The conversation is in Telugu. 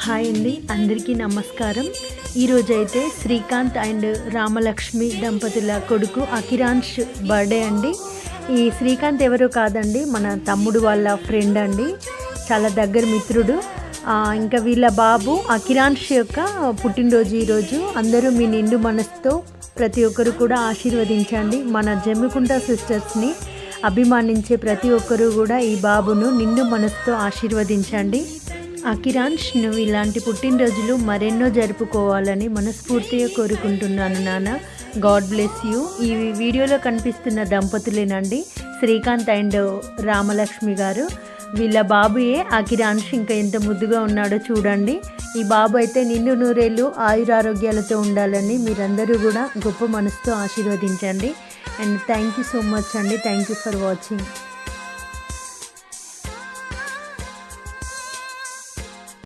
హాయ్ అండి, అందరికీ నమస్కారం. ఈరోజైతే శ్రీకాంత్ అండ్ రామలక్ష్మి దంపతుల కొడుకు అకిరాంష్ బర్త్డే అండి. ఈ శ్రీకాంత్ ఎవరో కాదండి, మన తమ్ముడు వాళ్ళ ఫ్రెండ్ అండి, చాలా దగ్గర మిత్రుడు. ఇంకా వీళ్ళ బాబు అకిరాంష్ యొక్క పుట్టినరోజు ఈరోజు. అందరూ మీ నిండు మనసుతో ప్రతి ఒక్కరు కూడా ఆశీర్వదించండి. మన జమ్మికుంట సిస్టర్స్ని అభిమానించే ప్రతి ఒక్కరూ కూడా ఈ బాబును నిండు మనసుతో ఆశీర్వదించండి. అకిరాంష్, నువ్వు ఇలాంటి పుట్టినరోజులు మరెన్నో జరుపుకోవాలని మనస్ఫూర్తిగా కోరుకుంటున్నాను నాన్న. God bless you. ఈ వీడియోలో కనిపిస్తున్న దంపతులేనండి శ్రీకాంత్ అండ్ రామలక్ష్మి గారు. వీళ్ళ బాబుయే అకిరాంష్. ఇంకా ఎంత ముద్దుగా ఉన్నాడో చూడండి. ఈ బాబు అయితే నిండు నూరేళ్ళు ఆయురారోగ్యాలతో ఉండాలని మీరందరూ కూడా గొప్ప మనసుతో ఆశీర్వదించండి. And thank you so much అండి. Thank you for watching.